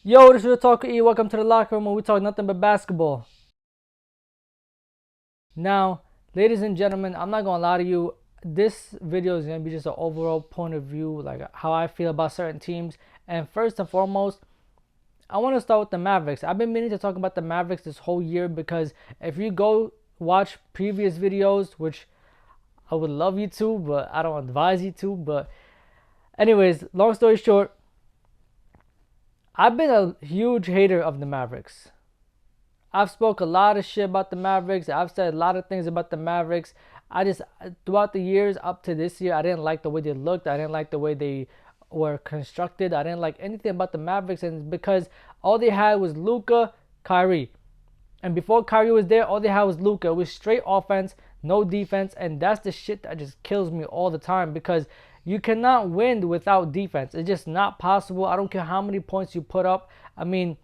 Yo, this is Real Talk E. Welcome to the locker room where we talk nothing but basketball. Now, ladies and gentlemen, I'm not gonna lie to you. This video is gonna be just an overall point of view, like how I feel about certain teams. And first and foremost, I want to start with the Mavericks. I've been meaning to talk about the Mavericks this whole year because if you go watch previous videos, which I would love you to, but I don't advise you to. But anyways, long story short, I've been a huge hater of the Mavericks. I've spoke a lot of shit about the Mavericks. I've said a lot of things about the Mavericks. I just, throughout the years up to this year, I didn't like the way they looked. I didn't like the way they were constructed. I didn't like anything about the Mavericks, and it's because all they had was Luka, Kyrie. And before Kyrie was there, all they had was Luka. It was straight offense, no defense, and that's the shit that just kills me all the time because you cannot win without defense. It's just not possible. I don't care how many points you put up. I mean,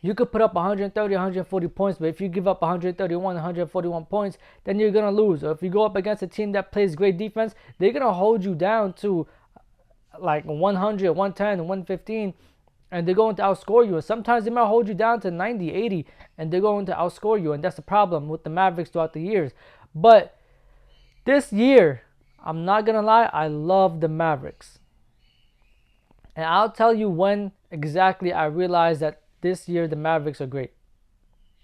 you could put up 130, 140 points, but if you give up 131, 141 points, then you're going to lose. Or if you go up against a team that plays great defense, they're going to hold you down to like 100, 110, 115, and they're going to outscore you. And sometimes they might hold you down to 90, 80, and they're going to outscore you. And that's the problem with the Mavericks throughout the years. But this year, I'm not going to lie, I love the Mavericks. And I'll tell you when exactly I realized that this year the Mavericks are great.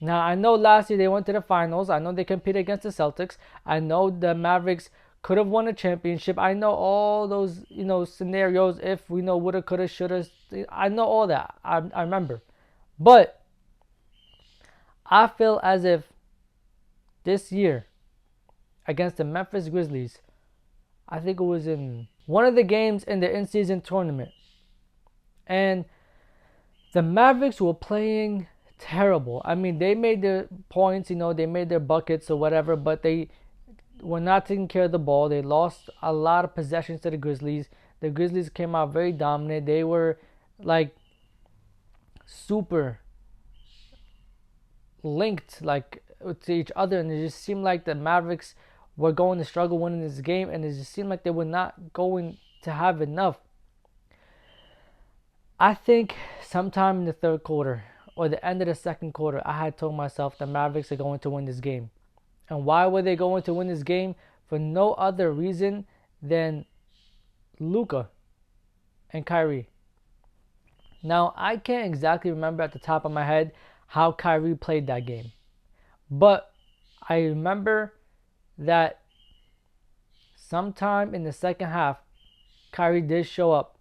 Now, I know last year they went to the finals. I know they competed against the Celtics. I know the Mavericks could have won a championship. I know all those, scenarios. If we know woulda, coulda, shoulda. I know all that. I remember. But I feel as if this year against the Memphis Grizzlies, I think it was in one of the games in the in-season tournament, and the Mavericks were playing terrible. I mean, they made their points, they made their buckets or whatever, but they were not taking care of the ball. They lost a lot of possessions to the Grizzlies. The Grizzlies came out very dominant. They were like super linked like to each other, and it just seemed like the Mavericks were going to struggle winning this game, and it just seemed like they were not going to have enough. I think sometime in the third quarter or the end of the second quarter, I had told myself the Mavericks are going to win this game. And why were they going to win this game? For no other reason than Luka and Kyrie. Now, I can't exactly remember at the top of my head how Kyrie played that game. But I remember that sometime in the second half, Kyrie did show up,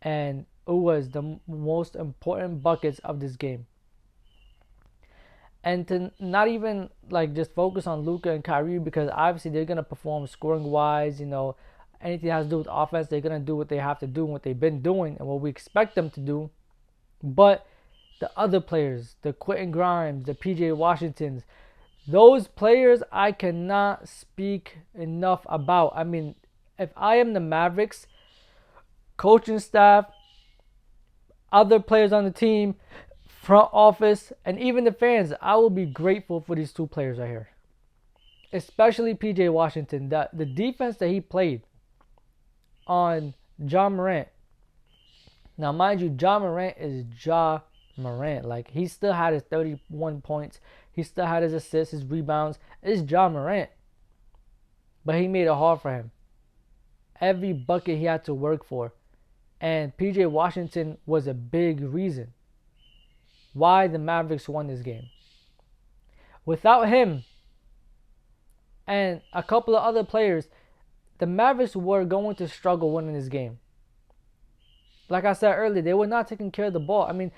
and it was the most important buckets of this game. And to not even like just focus on Luka and Kyrie, because obviously they're gonna perform scoring wise, anything that has to do with offense, they're gonna do what they have to do and what they've been doing and what we expect them to do. But the other players, the Quentin Grimes, the PJ Washingtons, those players I cannot speak enough about. I mean, if I am the Mavericks coaching staff, other players on the team, front office, and even the fans, I will be grateful for these two players right here. Especially PJ Washington. The defense that he played on Ja Morant. Now, mind you, Ja Morant is Ja Morant. Like, he still had his 31 points. He still had his assists, his rebounds. It's Ja Morant. But he made it hard for him. Every bucket he had to work for. And PJ Washington was a big reason why the Mavericks won this game. Without him and a couple of other players, the Mavericks were going to struggle winning this game. Like I said earlier, they were not taking care of the ball. I mean,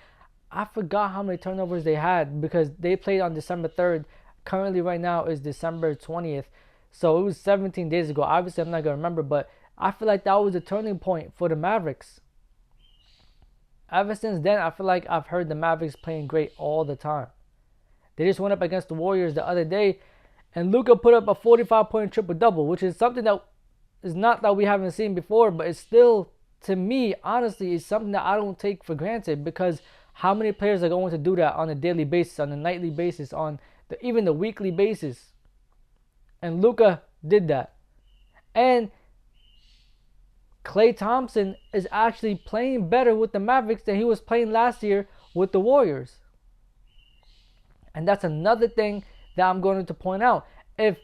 I forgot how many turnovers they had because they played on December 3rd. Currently, right now, is December 20th. So it was 17 days ago. Obviously, I'm not going to remember, but I feel like that was a turning point for the Mavericks. Ever since then, I feel like I've heard the Mavericks playing great all the time. They just went up against the Warriors the other day, and Luka put up a 45-point triple-double, which is something that is not that we haven't seen before, but it's still, to me, honestly, is something that I don't take for granted, because how many players are going to do that on a daily basis, on a nightly basis, on even the weekly basis? And Luka did that. And Klay Thompson is actually playing better with the Mavericks than he was playing last year with the Warriors. And that's another thing that I'm going to point out. If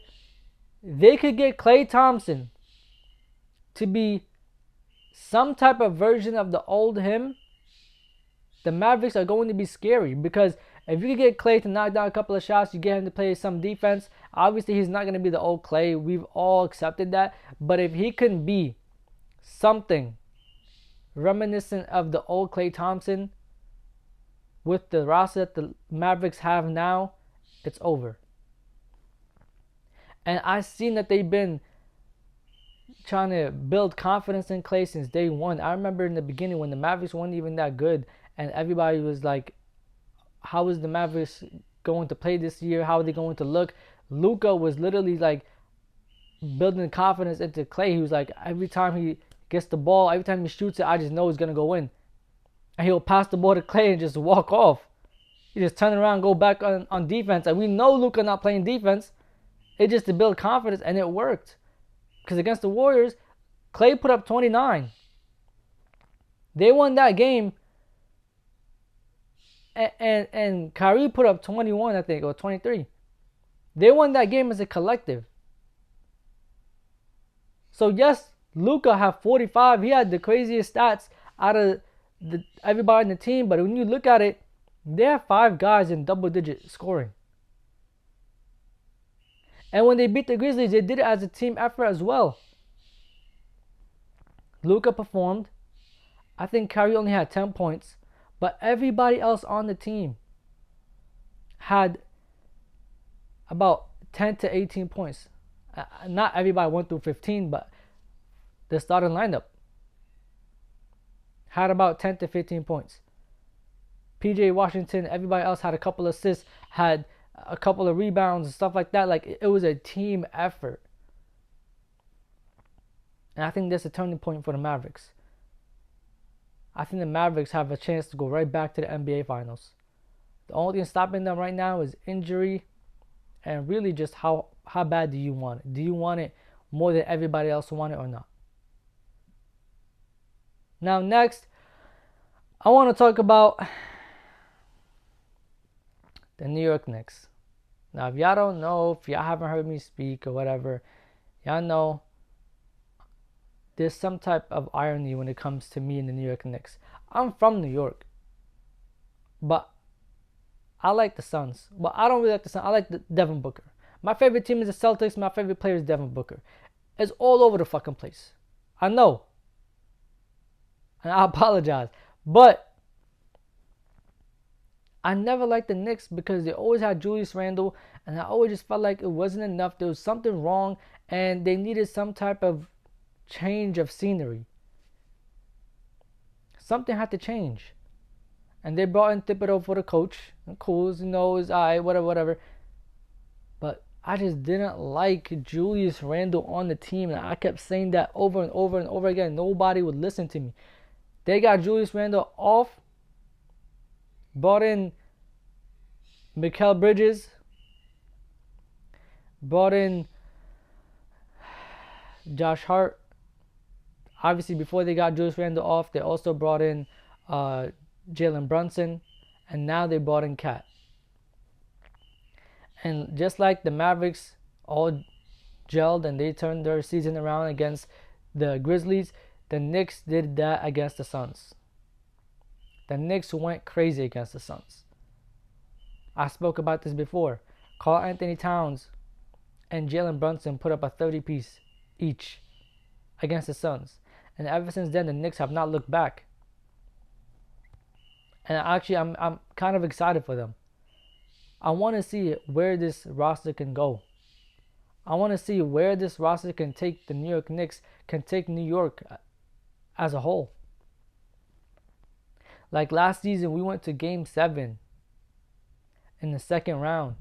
they could get Klay Thompson to be some type of version of the old him, the Mavericks are going to be scary. Because if you can get Klay to knock down a couple of shots, you get him to play some defense. Obviously, he's not going to be the old Klay. We've all accepted that. But if he can be something reminiscent of the old Klay Thompson with the roster that the Mavericks have now, it's over. And I've seen that they've been trying to build confidence in Klay since day one. I remember in the beginning when the Mavericks weren't even that good, and everybody was like, how is the Mavericks going to play this year? How are they going to look? Luka was literally like building confidence into Klay. He was like, every time he gets the ball, every time he shoots it, I just know it's going to go in. And he'll pass the ball to Klay and just walk off. He just turn around and go back on defense. And we know Luka not playing defense. It's just to build confidence, and it worked. Because against the Warriors, Klay put up 29. They won that game. And Kyrie put up 21, I think, or 23. They won that game as a collective. So yes, Luka had 45. He had the craziest stats out of everybody in the team. But when you look at it, they have 5 guys in double-digit scoring. And when they beat the Grizzlies, they did it as a team effort as well. Luka performed. I think Kyrie only had 10 points. But everybody else on the team had about 10 to 18 points. Not everybody went through 15, but the starting lineup had about 10 to 15 points. PJ Washington, everybody else had a couple of assists, had a couple of rebounds and stuff like that. Like, it was a team effort. And I think that's a turning point for the Mavericks. I think the Mavericks have a chance to go right back to the NBA Finals. The only thing stopping them right now is injury, and really just how bad do you want it? Do you want it more than everybody else want it or not? Now next, I want to talk about the New York Knicks. Now if y'all don't know, if y'all haven't heard me speak or whatever, y'all know there's some type of irony when it comes to me and the New York Knicks. I'm from New York, but I like the Suns. But I don't really like the Suns. I like the Devin Booker. My favorite team is the Celtics. My favorite player is Devin Booker. It's all over the fucking place. I know. And I apologize. But I never liked the Knicks because they always had Julius Randle, and I always just felt like it wasn't enough. There was something wrong, and they needed some type of change of scenery. Something had to change. And they brought in Thibodeau for the coach. Cool, is alright, whatever. But I just didn't like Julius Randle on the team. And I kept saying that over and over and over again. Nobody would listen to me. They got Julius Randle off. Brought in Mikal Bridges. Brought in Josh Hart. Obviously, before they got Julius Randle off, they also brought in Jalen Brunson, and now they brought in Cat. And just like the Mavericks all gelled and they turned their season around against the Grizzlies, the Knicks did that against the Suns. The Knicks went crazy against the Suns. I spoke about this before. Karl Anthony Towns and Jalen Brunson put up a 30-piece each against the Suns. And ever since then, the Knicks have not looked back. And actually, I'm kind of excited for them. I want to see where this roster can go. I want to see where this roster can take the New York Knicks, can take New York as a whole. Like last season, we went to Game 7 in the second round.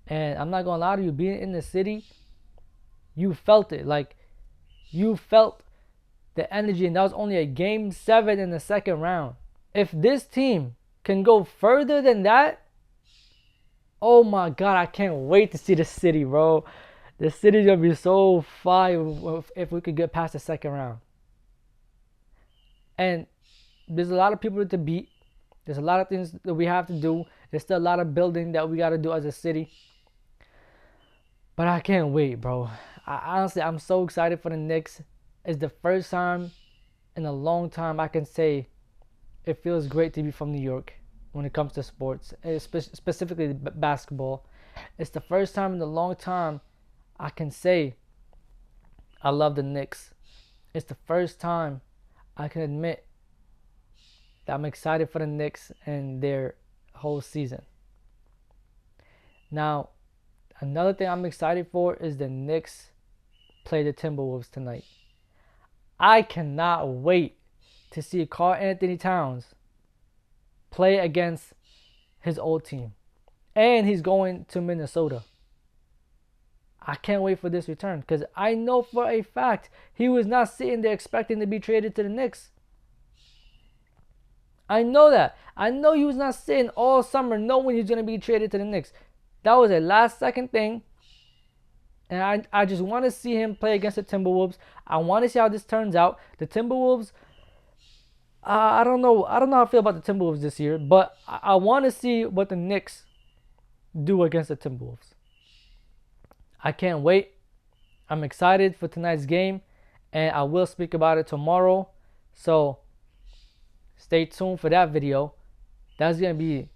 And I'm not going to lie to you, being in the city, you felt it. Like, you felt the energy, and that was only a Game 7 in the second round. If this team can go further than that, oh my God, I can't wait to see the city, bro. The city's going to be so fire if we could get past the second round. And there's a lot of people to beat. There's a lot of things that we have to do. There's still a lot of building that we got to do as a city. But I can't wait, bro. Honestly, I'm so excited for the Knicks. It's the first time in a long time I can say it feels great to be from New York when it comes to sports, specifically basketball. It's the first time in a long time I can say I love the Knicks. It's the first time I can admit that I'm excited for the Knicks and their whole season. Now, another thing I'm excited for is the Knicks play the Timberwolves tonight. I cannot wait to see Karl Anthony Towns play against his old team. And he's going to Minnesota. I can't wait for this return because I know for a fact he was not sitting there expecting to be traded to the Knicks. I know that. I know he was not sitting all summer knowing he's going to be traded to the Knicks. That was a last second thing. And I just want to see him play against the Timberwolves. I want to see how this turns out. The Timberwolves, I don't know. I don't know how I feel about the Timberwolves this year, but I want to see what the Knicks do against the Timberwolves. I can't wait. I'm excited for tonight's game, and I will speak about it tomorrow. So stay tuned for that video. That's going to be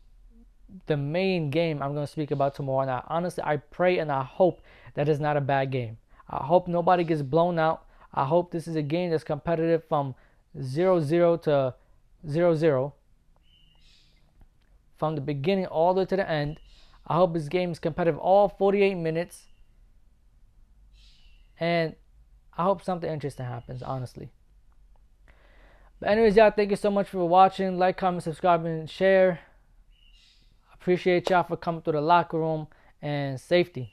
the main game I'm going to speak about tomorrow. And honestly, I pray and I hope that is not a bad game. I hope nobody gets blown out. I hope this is a game that's competitive from 0-0 to 0-0. From the beginning all the way to the end. I hope this game is competitive all 48 minutes. And I hope something interesting happens, honestly. But anyways, y'all, thank you so much for watching. Like, comment, subscribe, and share. Appreciate y'all for coming through the locker room and safety.